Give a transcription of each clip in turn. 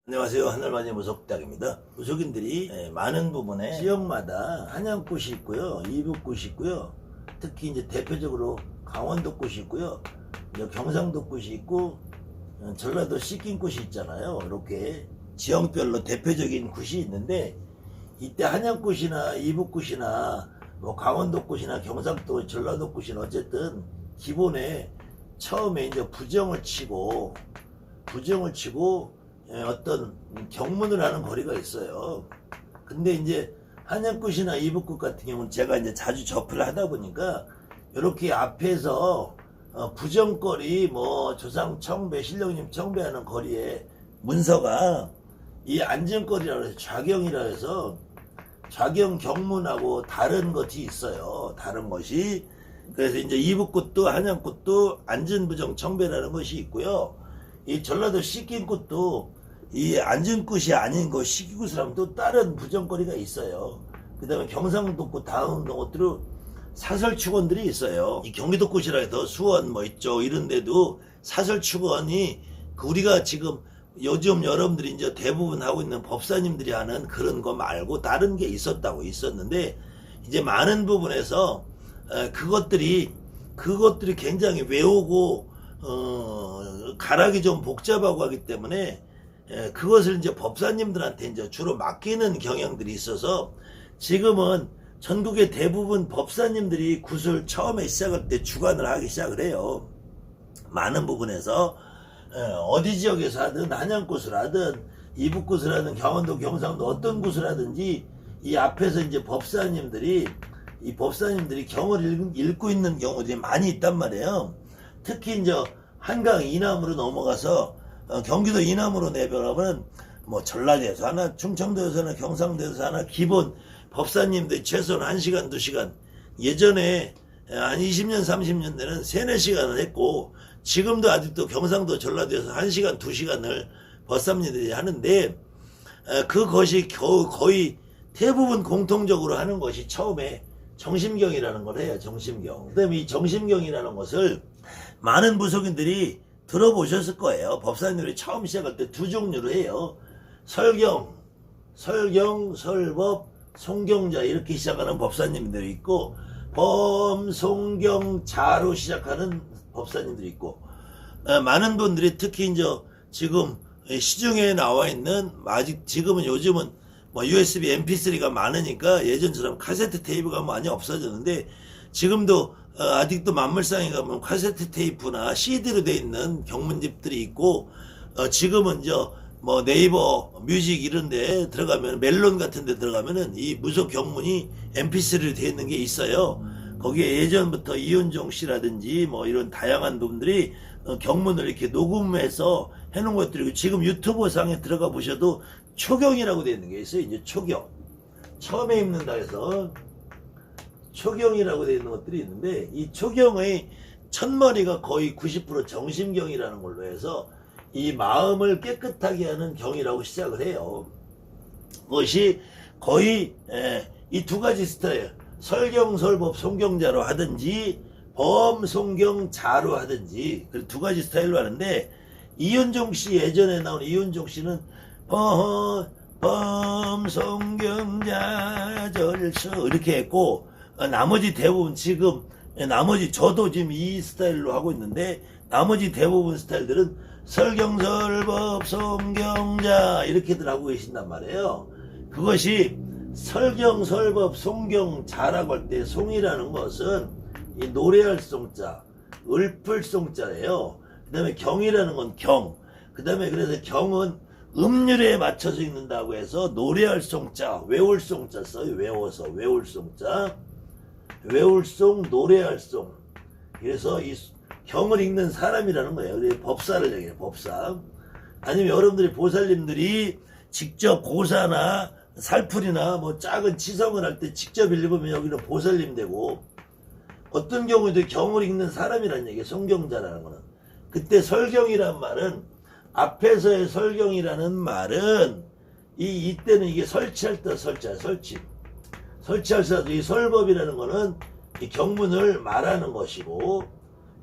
안녕하세요. 하늘반의 무속닭입니다. 무속인들이 많은 부분에 지역마다 한양꽃이 있고요, 이북꽃이 있고요, 특히 이제 대표적으로 강원도꽃이 있고요, 이제 경상도꽃이 있고, 전라도 시kin꽃이 있잖아요. 이렇게 지역별로 대표적인 꽃이 있는데, 이때 한양꽃이나 이북꽃이나 뭐 강원도꽃이나 경상도 전라도꽃이나 어쨌든 기본에 처음에 이제 부정을 치고 어떤 경문을 하는 거리가 있어요. 근데 이제 한양꽃이나 이북꽃 같은 경우는 제가 이제 자주 접을 하다 보니까 이렇게 앞에서 부정거리 뭐 조상 청배 신령님 청배하는 거리에 문서가 이 안전거리라고 해서 좌경이라 해서 좌경 경문하고 다른 것이 있어요. 다른 것이. 그래서 이제 이북꽃도 한양꽃도 안전부정 청배라는 것이 있고요. 이 전라도 시kin꽃도 이 안전꽃이 아닌 거 시기굿을 하면 또 다른 부정거리가 있어요. 그 다음에 경상도꽃 다음 것들은 사설축원들이 있어요. 이 경기도꽃이라 해서 수원 뭐 있죠. 이런 데도 사설축원이 우리가 지금 요즘 여러분들이 이제 대부분 하고 있는 법사님들이 하는 그런 거 말고 다른 게 있었는데 이제 많은 부분에서 그것들이 굉장히 외우고 가락이 좀 복잡하고 하기 때문에 그것을 이제 법사님들한테 이제 주로 맡기는 경향들이 있어서 지금은 전국의 대부분 법사님들이 굿을 처음에 시작할 때 주관을 하기 시작을 해요. 많은 부분에서 어디 지역에서 하든 한양굿을 하든 이북굿을 하든 강원도 경상도 어떤 굿을 하든지 이 앞에서 이제 법사님들이 경을 읽고 있는 경우들이 많이 있단 말이에요. 특히 이제 한강 이남으로 넘어가서 경기도 이남으로 내려가면 뭐 전라도에서 하나, 충청도에서 하나, 경상도에서 하나 기본 법사님들 최소한 1시간, 2시간 예전에 한 20년, 30년 전에는 3, 4시간을 했고 지금도 아직도 경상도 전라도에서 1시간, 2시간을 법사님들이 하는데 그것이 거의 대부분 공통적으로 하는 것이 처음에 정심경이라는 걸 해요. 정심경. 그다음에 이 정심경이라는 것을 많은 무속인들이 들어보셨을 거예요. 법사님들이 처음 시작할 때 두 종류로 해요. 설경, 설법, 송경자 이렇게 시작하는 법사님들이 있고 범송경자로 시작하는 법사님들이 있고 많은 분들이 특히 이제 지금 시중에 나와 있는 아직 지금은 요즘은 뭐 USB MP3가 많으니까 예전처럼 카세트 테이프가 많이 없어졌는데 지금도 아직도 만물상에 가면 카세트 테이프나 CD로 돼 있는 경문집들이 있고 지금은 뭐 네이버 뮤직 이런 데 들어가면 멜론 같은 데 들어가면은 이 무속 경문이 MP3로 돼 있는 게 있어요. 거기에 예전부터 이윤종 씨라든지 뭐 이런 다양한 분들이 경문을 이렇게 녹음해서 해놓은 것들이고 지금 유튜브 상에 들어가 보셔도 초경이라고 되어 있는 게 있어요. 이제 초경. 처음에 입는다 해서 초경이라고 되어 있는 것들이 있는데 이 초경의 첫머리가 거의 90% 정심경이라는 걸로 해서 이 마음을 깨끗하게 하는 경이라고 시작을 해요. 그것이 거의 이 두 가지 스타일 설경, 설법, 송경자로 하든지 범송경자로 하든지 그 두 가지 스타일로 하는데 이윤종 씨 예전에 나온 이윤종 씨는 범송경자 절서 이렇게 했고 나머지 대부분 저도 지금 이 스타일로 하고 있는데 나머지 대부분 스타일들은 설경설법 송경자 이렇게들 하고 계신단 말이에요. 그것이 설경설법 송경자라고 할 때 송이라는 것은 이 노래할 송자 읊을 송자예요. 그 다음에 경이라는 건 경. 그 다음에 그래서 경은 음률에 맞춰서 읽는다고 해서 노래할 송자 외울 송자 써요. 외워서 외울 송자 외울송, 노래할송. 그래서 이 경을 읽는 사람이라는 거예요. 법사를 얘기해요. 법사. 아니면 여러분들이 보살님들이 직접 고사나 살풀이나 뭐 작은 치성을 할 때 직접 읽으면 여기는 보살님 되고 어떤 경우에도 경을 읽는 사람이라는 얘기예요. 송경자라는 거는. 그때 설경이란 말은 앞에서의 설경이라는 말은 이때는 이게 설치할 때 설치. 설치할 때 이 설법이라는 거는 이 경문을 말하는 것이고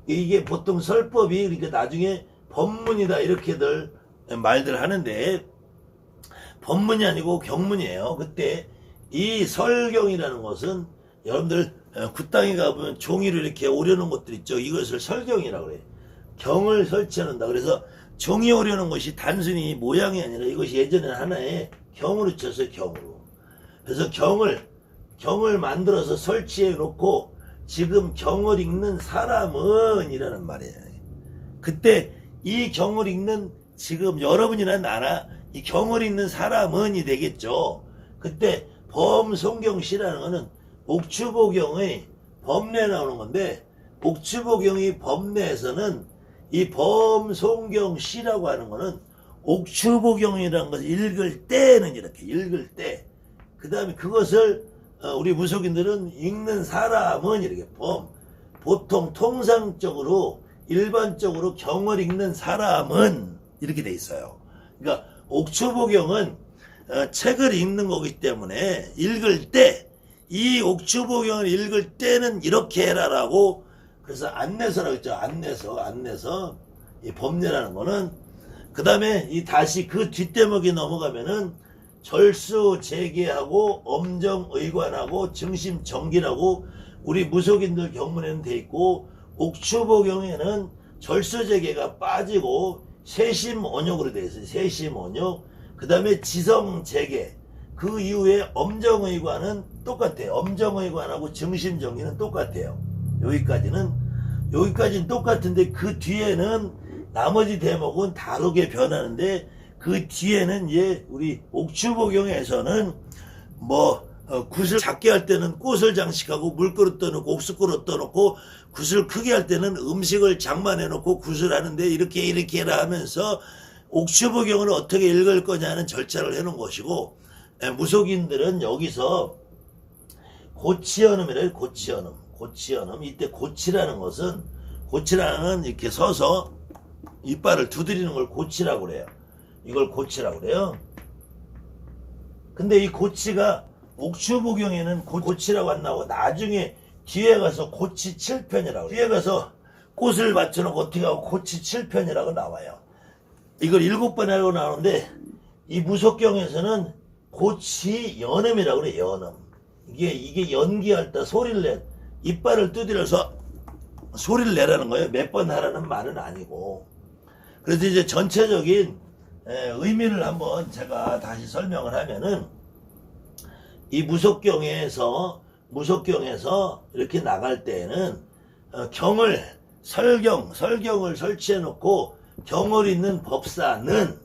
이게 보통 설법이 그러니까 나중에 법문이다 이렇게들 말들 하는데 법문이 아니고 경문이에요. 그때 이 설경이라는 것은 여러분들 굿당에 가보면 종이로 이렇게 오려놓은 것들 있죠. 이것을 설경이라고 그래요. 경을 설치한다. 그래서 종이 오려놓은 것이 단순히 모양이 아니라 이것이 예전에 하나의 경으로 쳤어요. 경으로. 그래서 경을 만들어서 설치해 놓고 지금 경을 읽는 사람은 이라는 말이에요. 그때 이 경을 읽는 지금 여러분이나 나나 이 경을 읽는 사람은이 되겠죠. 그때 범송경시라는 것은 옥추보경의 법례에 나오는 건데, 옥추보경의 법례에서는 이 범송경시라고 하는 것은 옥추보경이라는 것을 읽을 때는 이렇게 읽을 때, 그 다음에 그것을 우리 무속인들은 읽는 사람은 이렇게 보통 통상적으로 일반적으로 경을 읽는 사람은 이렇게 돼 있어요. 그러니까 옥추보경은 책을 읽는 거기 때문에 읽을 때, 이 옥추보경을 읽을 때는 이렇게 해라라고, 그래서 안내서라고 했죠. 안내서. 이 법례라는 거는, 그 다음에 이 다시 그 뒷대목이 넘어가면은 절수 재계하고 엄정의관하고 증심정기라고 우리 무속인들 경문에는 돼 있고, 옥추보경에는 절수재계가 빠지고 세심언욕으로 되어 있어요. 세심언욕. 그 다음에 지성재계. 그 이후에 엄정의관은 똑같아요. 엄정의관하고 증심정기는 똑같아요. 여기까지는 똑같은데 그 뒤에는 나머지 대목은 다르게 변하는데, 그 뒤에는 이제 우리 옥추보경에서는 굿을 작게 할 때는 꽃을 장식하고 물그릇 떠놓고 옥수그릇 떠놓고, 굿을 크게 할 때는 음식을 장만해 놓고 굿을 하는데 이렇게 해라 하면서 옥추보경을 어떻게 읽을 거냐는 절차를 해놓은 것이고, 무속인들은 여기서 고치연음이래요. 고치연음. 이때 고치라는 것은, 고치라는 이렇게 서서 이빨을 두드리는 걸 고치라고 그래요. 이걸 고치라고 그래요. 근데 이 고치가 옥추보경에는 고치라고 안 나오고, 나중에 뒤에 가서 고치 7편이라고, 뒤에 가서 꽃을 맞춰놓고 어떻게 하고 고치 7편이라고 나와요. 이걸 7번 하고 나오는데, 이 무속경에서는 고치 연음이라고 그래. 연음. 이게 연기할 때 소리를 이빨을 두드려서 소리를 내라는 거예요. 몇 번 하라는 말은 아니고. 그래서 이제 전체적인 의미를 한번 제가 다시 설명을 하면은, 이 무속경에서 이렇게 나갈 때에는 설경을 설치해 놓고 경을 읽는 법사는,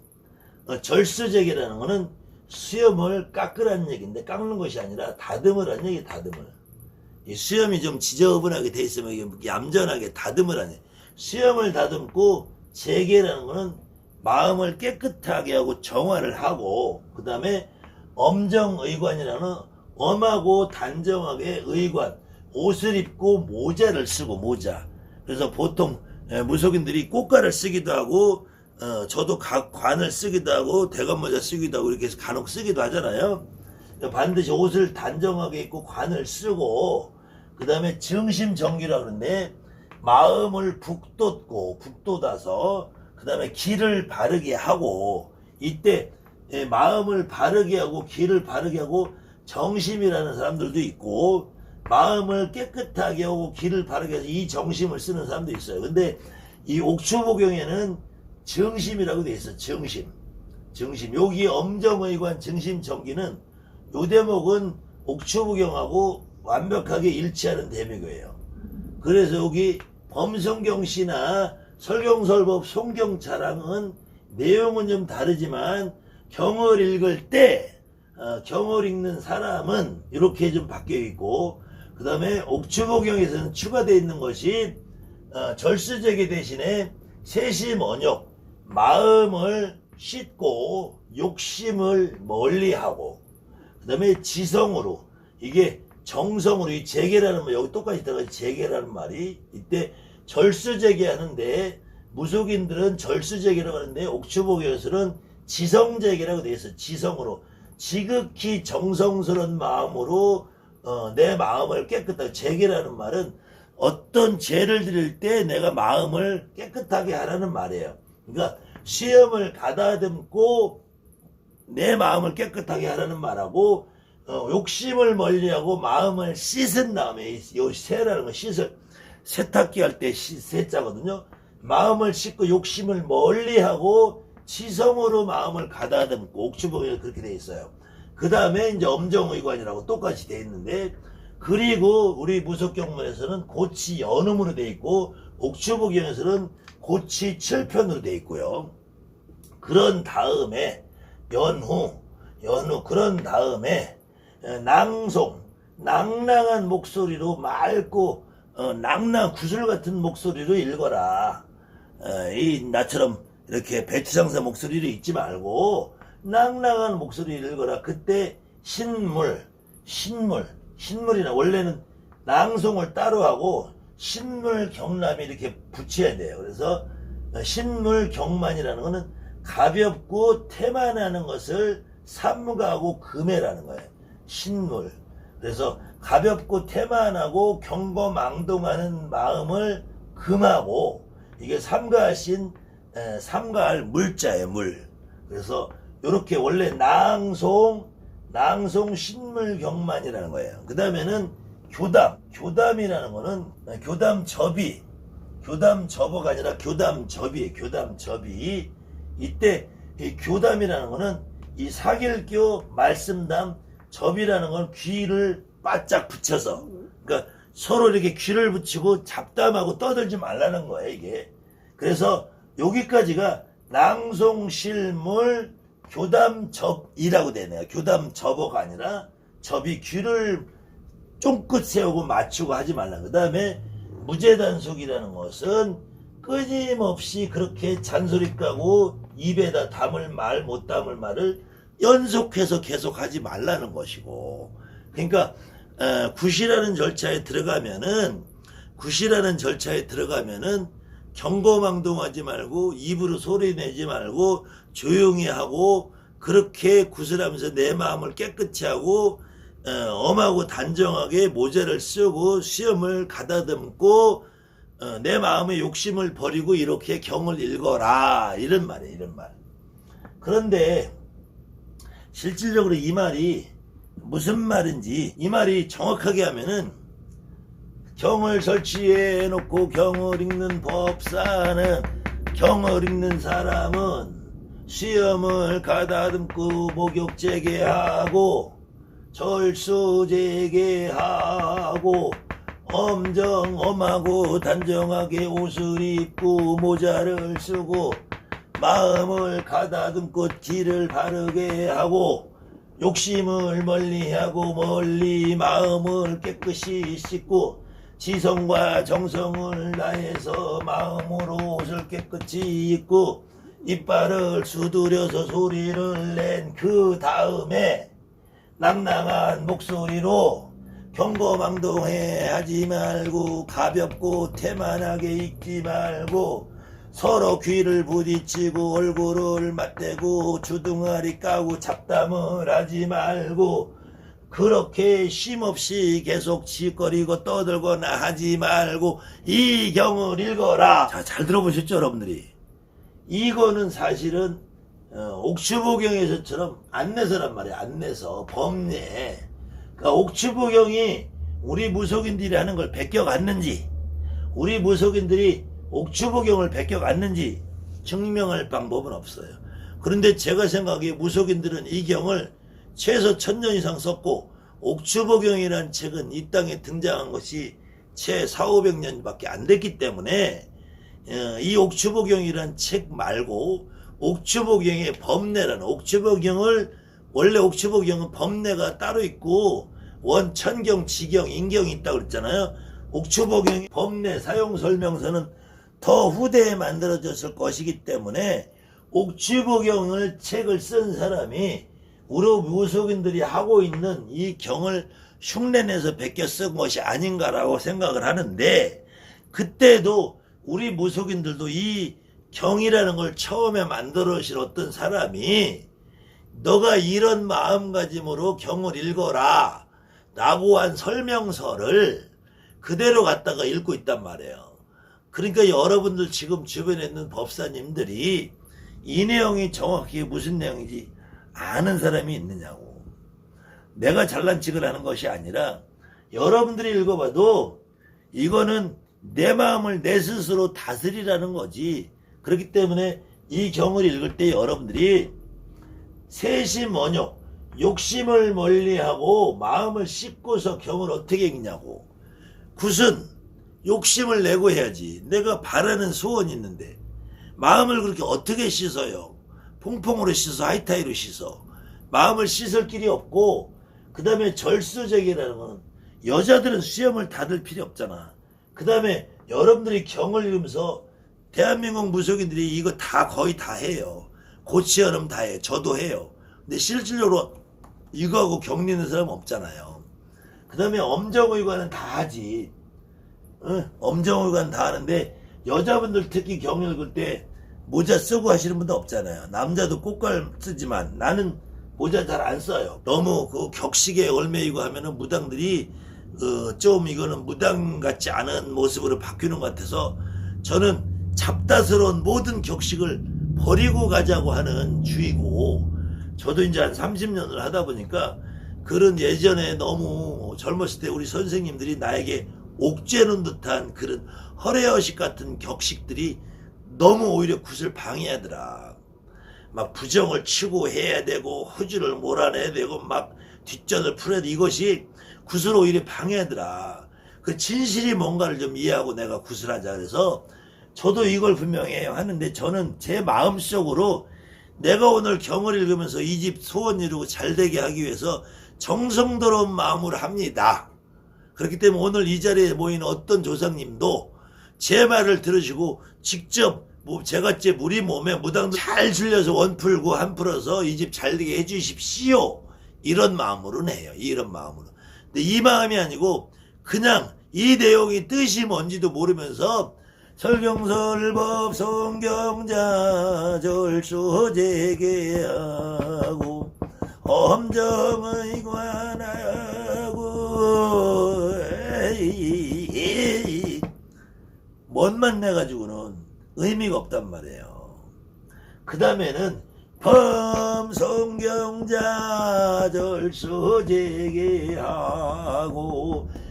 절수재계라는 거는 수염을 깎으라는 얘기인데, 깎는 것이 아니라 다듬으라는 얘기. 다듬을. 이 수염이 좀 지저분하게 돼 있으면 이게 얌전하게 다듬으라는 얘기. 수염을 다듬고, 재계라는 거는 마음을 깨끗하게 하고 정화를 하고, 그 다음에 엄정의관이라는 엄하고 단정하게 의관, 옷을 입고 모자를 쓰고, 모자. 그래서 보통 무속인들이 꽃가를 쓰기도 하고, 저도 관을 쓰기도 하고 대관모자 쓰기도 하고 이렇게 해서 간혹 쓰기도 하잖아요. 반드시 옷을 단정하게 입고 관을 쓰고, 그 다음에 증심정기라고 그러는데, 마음을 북돋아서 그 다음에 기를 바르게 하고, 이때 마음을 바르게 하고 기를 바르게 하고 정심이라는 사람들도 있고, 마음을 깨끗하게 하고 기를 바르게 해서 이 정심을 쓰는 사람도 있어요. 근데 이 옥추보경에는 정심이라고 돼 있어. 정심. 여기 엄정의관 증심정기는 요 대목은 옥추보경하고 완벽하게 일치하는 대목이에요. 그래서 여기 범송경시나 설경설법 송경차랑은 내용은 좀 다르지만, 경을 읽을 때 경을 읽는 사람은 이렇게 좀 바뀌어 있고, 그 다음에 옥추보경에서는 추가되어 있는 것이 절수재계 대신에 세심언욕, 마음을 씻고 욕심을 멀리하고, 그 다음에 지성으로, 이게 정성으로, 이 재계라는 말, 여기 똑같이 들어가지, 재계라는 말이, 이때 절수재계 하는데, 무속인들은 절수재계라고 하는데, 옥추보경에서는 지성재계라고 되어 있어요. 지성으로. 지극히 정성스러운 마음으로 내 마음을 깨끗하게. 재계라는 말은 어떤 죄를 드릴 때 내가 마음을 깨끗하게 하라는 말이에요. 그러니까 시험을 가다듬고 내 마음을 깨끗하게 하라는 말하고 욕심을 멀리하고 마음을 씻은 다음에 이 세라는 건 씻을 세탁기 할 때 세자거든요. 마음을 씻고 욕심을 멀리하고 지성으로 마음을 가다듬고 옥추복이 그렇게 돼 있어요. 그 다음에 이제 엄정의관이라고 똑같이 돼 있는데 그리고 우리 무속경문에서는 고치 연음으로 돼 있고 옥추복경에서는 고치 7편으로 돼 있고요. 그런 다음에 연후 그런 다음에 낭송 낭낭한 목소리로 맑고 낭낭 구슬 같은 목소리로 읽어라. 이 나처럼 이렇게 배추장사 목소리로 읽지 말고 낭낭한 목소리를 읽어라. 그때 신물이나 원래는 낭송을 따로 하고 신물 경람이 이렇게 붙여야 돼요. 그래서 신물 경만이라는 거는 가볍고 태만하는 것을 삼가하고 금해라는 거예요. 신물. 그래서 가볍고 태만하고 경거망동하는 마음을 금하고 이게 삼가할 물자예요. 물. 그래서 이렇게 원래 낭송 신물경만이라는 거예요. 그 다음에는 교담이라는 거는 교담접어가 아니라 교담접이에요. 교담접이. 이때 이 교담이라는 거는 이 사길교 말씀담 접이라는 건 귀를 바짝 붙여서 그러니까 서로 이렇게 귀를 붙이고 잡담하고 떠들지 말라는 거예요. 이게. 그래서 여기까지가 낭송실물 교담접이라고 되네요. 교담접어가 아니라 접이 귀를 쫑긋 세우고 맞추고 하지 말라. 그 다음에 무제단속이라는 것은 끊임없이 그렇게 잔소리 까고 입에다 담을 말 못 담을 말을 연속해서 계속 하지 말라는 것이고, 그러니까 굿이라는 절차에 들어가면은 경거망동하지 말고 입으로 소리 내지 말고 조용히 하고 그렇게 구슬하면서 내 마음을 깨끗이 하고 엄하고 단정하게 모자를 쓰고 시험을 가다듬고 내 마음의 욕심을 버리고 이렇게 경을 읽어라 이런 말이에요. 이런 말. 그런데 실질적으로 이 말이 무슨 말인지 이 말이 정확하게 하면은 경을 설치해 놓고 경을 읽는 법사는 경을 읽는 사람은 시험을 가다듬고 목욕 재개하고 절수 재개하고 엄하고 단정하게 옷을 입고 모자를 쓰고 마음을 가다듬고 길을 바르게 하고 욕심을 멀리하고 멀리 마음을 깨끗이 씻고 지성과 정성을 다해서 마음으로 옷을 깨끗이 입고 이빨을 수두려서 소리를 낸 그 다음에 낭낭한 목소리로 경거망동해 하지 말고 가볍고 태만하게 읽지 말고 서로 귀를 부딪히고 얼굴을 맞대고 주둥아리 까고 잡담을 하지 말고 그렇게 쉼없이 계속 짓거리고 떠들거나 하지 말고 이 경을 읽어라. 자, 잘 들어보셨죠, 여러분들이? 이거는 사실은 옥추보경에서처럼 안내서란 말이에요. 안내서, 법례. 그러니까 옥추보경이 우리 무속인들이 하는 걸 베껴갔는지, 우리 무속인들이 옥추보경을 베껴갔는지 증명할 방법은 없어요. 그런데 제가 생각하기에 무속인들은 이 경을 최소 1000년 이상 썼고 옥추보경이라는 책은 이 땅에 등장한 것이 채 400~500년밖에 안 됐기 때문에 이 옥추보경이라는 책 말고 옥추보경의 법례라는 옥추보경을 원래 옥추보경은 법례가 따로 있고 원천경, 지경, 인경이 있다고 그랬잖아요. 옥추보경의 법례 사용설명서는 더 후대에 만들어졌을 것이기 때문에 옥추보경을 책을 쓴 사람이 우리 무속인들이 하고 있는 이 경을 흉내내서 베껴 쓴 것이 아닌가라고 생각을 하는데 그때도 우리 무속인들도 이 경이라는 걸 처음에 만들어진 어떤 사람이 너가 이런 마음가짐으로 경을 읽어라 라고 한 설명서를 그대로 갖다가 읽고 있단 말이에요. 그러니까 여러분들 지금 주변에 있는 법사님들이 이 내용이 정확히 무슨 내용인지 아는 사람이 있느냐고. 내가 잘난 척을 하는 것이 아니라 여러분들이 읽어봐도 이거는 내 마음을 내 스스로 다스리라는 거지. 그렇기 때문에 이 경을 읽을 때 여러분들이 세심원욕, 욕심을 멀리하고 마음을 씻고서 경을 어떻게 읽냐고. 굿은 욕심을 내고 해야지. 내가 바라는 소원이 있는데 마음을 그렇게 어떻게 씻어요? 퐁퐁으로 씻어, 하이타이로 씻어. 마음을 씻을 길이 없고, 그 다음에 절수적이라는 거는 여자들은 수염을 닫을 필요 없잖아. 그 다음에 여러분들이 경을 읽으면서 대한민국 무속인들이 이거 다 거의 다 해요. 고치여름 다 해. 저도 해요. 근데 실질적으로 이거하고 경 읽는 사람 없잖아요. 그 다음에 엄정의관은 다 하지. 엄정의관 다 하는데 여자분들 특히 경 읽을 때 모자 쓰고 하시는 분도 없잖아요. 남자도 꽃갈 쓰지만 나는 모자 잘 안 써요. 너무 그 격식에 얽매이고 하면은 무당들이 좀 이거는 무당 같지 않은 모습으로 바뀌는 것 같아서 저는 잡다스러운 모든 격식을 버리고 가자고 하는 주의고, 저도 이제 한 30년을 하다 보니까 그런 예전에 너무 젊었을 때 우리 선생님들이 나에게 옥죄는 듯한 그런 허례허식 같은 격식들이 너무 오히려 굿을 방해하더라. 막 부정을 치고 해야 되고 허주를 몰아내야 되고 막 뒷전을 풀어야 돼. 이것이 굿을 오히려 방해하더라. 그 진실이 뭔가를 좀 이해하고 내가 굿을 하자. 그래서 저도 이걸 분명히 하는데 저는 제 마음속으로 내가 오늘 경을 읽으면서 이 집 소원 이루고 잘되게 하기 위해서 정성스러운 마음으로 합니다. 그렇기 때문에 오늘 이 자리에 모인 어떤 조상님도 제 말을 들으시고 직접 제갓집 우리 몸에 무당도 잘 줄여서 원 풀고 한 풀어서 이 집 잘되게 해주십시오. 이런 마음으로 해요. 이런 마음으로. 근데 이 마음이 아니고 그냥 이 내용이 뜻이 뭔지도 모르면서 설경설법 성경자 절수재개하고 엄정의관하고 뭔만 내가지고는 의미가 없단 말이에요. 그 다음에는 범성경자 절수재개하고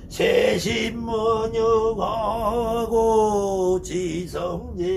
세심원욕하고 지성재개하고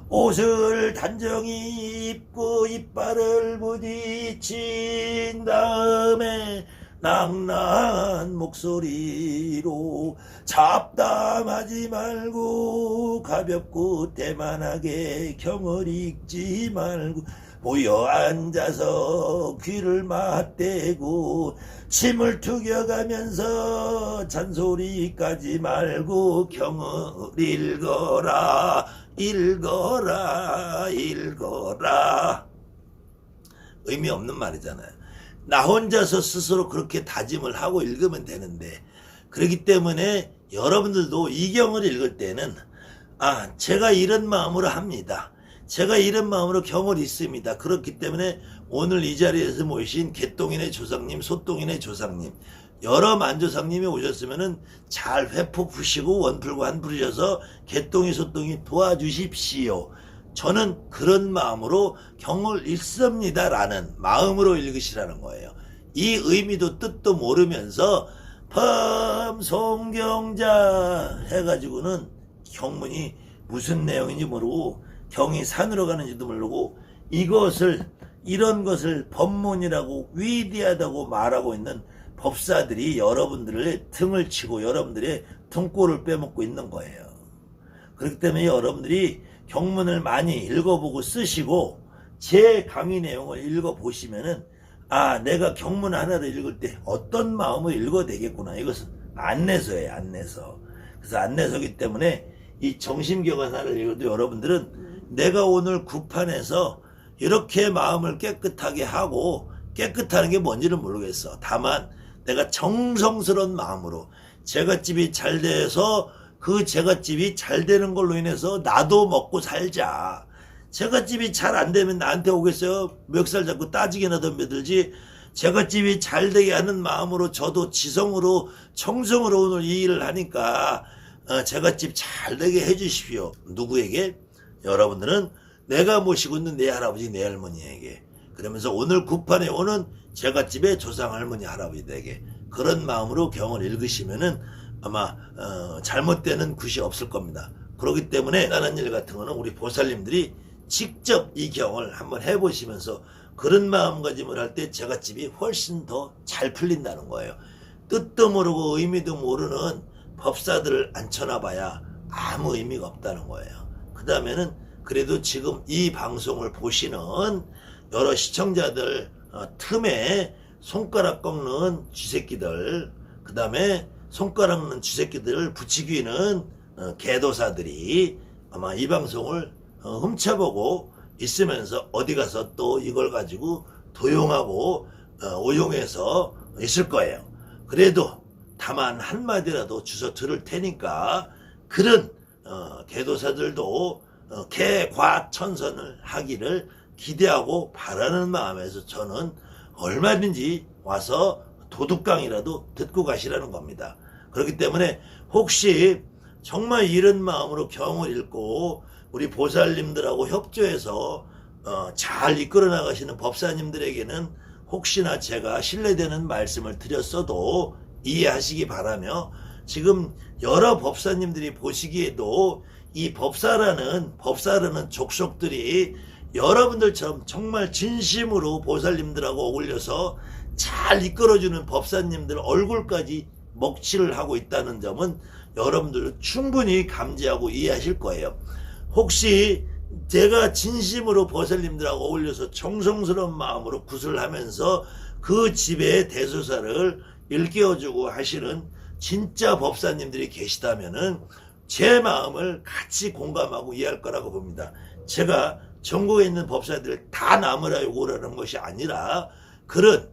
옷을 단정히 입고 이빨을 부딪힌 다음에 낭낭한 목소리로 잡담하지 말고 가볍고 대만하게 경을 읽지 말고 모여 앉아서 귀를 맞대고 침을 투겨가면서 잔소리까지 말고 경을 읽어라 읽어라 읽어라. 의미 없는 말이잖아요. 나 혼자서 스스로 그렇게 다짐을 하고 읽으면 되는데, 그렇기 때문에 여러분들도 이 경을 읽을 때는 제가 이런 마음으로 합니다. 제가 이런 마음으로 경을 읽습니다. 그렇기 때문에 오늘 이 자리에서 모이신 개똥인의 조상님, 소똥인의 조상님, 여러 만조상님이 오셨으면은 잘 회포 푸시고 원 풀고 한 풀으셔서 개똥이 소똥이 도와주십시오. 저는 그런 마음으로 경을 읽습니다라는 마음으로 읽으시라는 거예요. 이 의미도 뜻도 모르면서 범송경자 해가지고는 경문이 무슨 내용인지 모르고 경이 산으로 가는지도 모르고 이런 것을 법문이라고 위대하다고 말하고 있는 법사들이 여러분들의 등을 치고 여러분들의 등골을 빼먹고 있는 거예요. 그렇기 때문에 여러분들이 경문을 많이 읽어보고 쓰시고 제 강의 내용을 읽어보시면은 내가 경문 하나를 읽을 때 어떤 마음을 읽어야 되겠구나. 이것은 안내서예요. 안내서. 그래서 안내서기 때문에 이 정심경 하나를 읽어도 여러분들은 내가 오늘 구판에서 이렇게 마음을 깨끗하게 하고, 깨끗하는 게 뭔지는 모르겠어. 다만 내가 정성스러운 마음으로 제갓집이 잘 돼서 그 제갓집이 잘 되는 걸로 인해서 나도 먹고 살자. 제갓집이 잘 안 되면 나한테 오겠어요? 멱살 잡고 따지게나 덤벼들지. 제갓집이 잘 되게 하는 마음으로 저도 지성으로 청성으로 오늘 이 일을 하니까 제갓집 잘 되게 해주십시오. 누구에게? 여러분들은 내가 모시고 있는 내 할아버지 내 할머니에게, 그러면서 오늘 구판에 오는 제갓집의 조상 할머니 할아버지에게 그런 마음으로 경을 읽으시면은 아마 잘못되는 굿이 없을 겁니다. 그렇기 때문에 다른 일 같은 거는 우리 보살님들이 직접 이 경을 한번 해보시면서 그런 마음가짐을 할 때 제갓집이 훨씬 더 잘 풀린다는 거예요. 뜻도 모르고 의미도 모르는 법사들을 앉혀놔봐야 아무 의미가 없다는 거예요. 그 다음에는 그래도 지금 이 방송을 보시는 여러 시청자들 틈에 손가락 꺾는 쥐새끼들, 그 다음에 손가락 꺾는 쥐새끼들을 부추기는 개도사들이 아마 이 방송을 훔쳐보고 있으면서 어디 가서 또 이걸 가지고 도용하고 오용해서 있을 거예요. 그래도 다만 한마디라도 주워 들을 테니까 그런 개도사들도 개과천선을 하기를 기대하고 바라는 마음에서 저는 얼마든지 와서 도둑강이라도 듣고 가시라는 겁니다. 그렇기 때문에 혹시 정말 이런 마음으로 경을 읽고 우리 보살님들하고 협조해서 잘 이끌어 나가시는 법사님들에게는 혹시나 제가 신뢰되는 말씀을 드렸어도 이해하시기 바라며, 지금 여러 법사님들이 보시기에도 이 법사라는 족속들이 여러분들처럼 정말 진심으로 보살님들하고 어울려서 잘 이끌어주는 법사님들 얼굴까지 먹칠을 하고 있다는 점은 여러분들 충분히 감지하고 이해하실 거예요. 혹시 제가 진심으로 보살님들하고 어울려서 정성스러운 마음으로 굿을 하면서 그 집의 대소사를 일깨워주고 하시는 진짜 법사님들이 계시다면은 제 마음을 같이 공감하고 이해할 거라고 봅니다. 제가 전국에 있는 법사들을 다 나무라 요구라는 것이 아니라 그런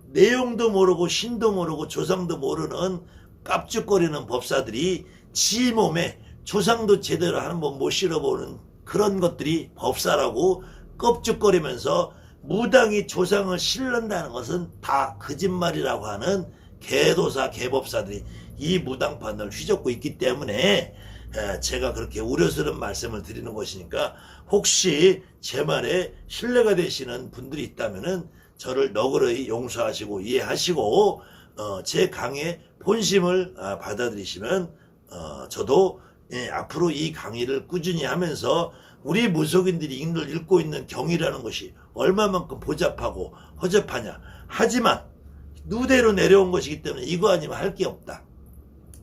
내용도 모르고 신도 모르고 조상도 모르는 깝죽거리는 법사들이 지 몸에 조상도 제대로 한번 못 실어보는 그런 것들이 법사라고 껍죽거리면서 무당이 조상을 실른다는 것은 다 거짓말이라고 하는 개도사 개법사들이 이 무당판을 휘젓고 있기 때문에 제가 그렇게 우려스러운 말씀을 드리는 것이니까 혹시 제 말에 신뢰가 되시는 분들이 있다면은 저를 너그러이 용서하시고 이해하시고 제 강의 본심을 받아들이시면 저도 앞으로 이 강의를 꾸준히 하면서 우리 무속인들이 읽고 있는 경이라는 것이 얼마만큼 보잡하고 허접하냐. 하지만 누대로 내려온 것이기 때문에 이거 아니면 할 게 없다.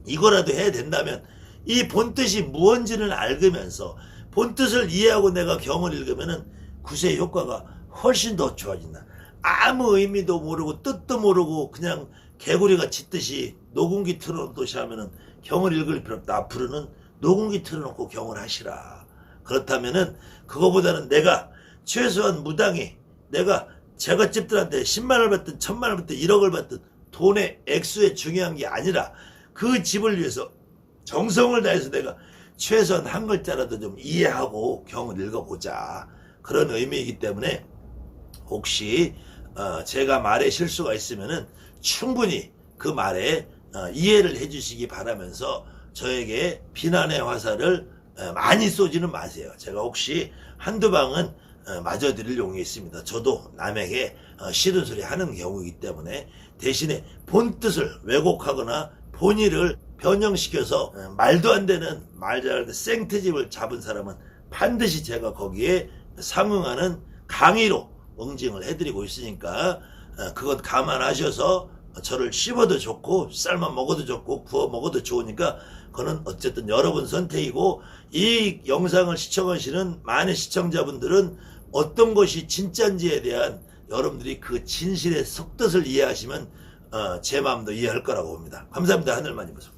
이거라도 해야 된다면 이 본뜻이 무언지를 알면서 본뜻을 이해하고 내가 경을 읽으면은 굿의 효과가 훨씬 더 좋아진다. 아무 의미도 모르고 뜻도 모르고 그냥 개구리가 짖듯이 녹음기 틀어놓듯이 하면은 경을 읽을 필요 없다. 앞으로는 녹음기 틀어놓고 경을 하시라. 그렇다면은 그거보다는 내가 최소한 무당이 내가 제갓집들한테 10만원을 받든 1000만원을 받든 1억을 받든 돈의 액수에 중요한 게 아니라 그 집을 위해서 정성을 다해서 내가 최소한 한 글자라도 좀 이해하고 경을 읽어보자. 그런 의미이기 때문에 혹시 제가 말에 실수가 있으면은 충분히 그 말에 이해를 해주시기 바라면서 저에게 비난의 화살을 많이 쏘지는 마세요. 제가 혹시 한두 방은 맞아드릴 용이 있습니다. 저도 남에게 싫은 소리 하는 경우이기 때문에 대신에 본뜻을 왜곡하거나 본의를 변형시켜서 말도 안 되는 말 잘하는 생트집을 잡은 사람은 반드시 제가 거기에 상응하는 강의로 응징을 해드리고 있으니까 그것 감안하셔서 저를 씹어도 좋고 삶아 먹어도 좋고 구워 먹어도 좋으니까 그건 어쨌든 여러분 선택이고, 이 영상을 시청하시는 많은 시청자분들은 어떤 것이 진짜인지에 대한 여러분들이 그 진실의 속뜻을 이해하시면 제 마음도 이해할 거라고 봅니다. 감사합니다. 하늘만이 보소.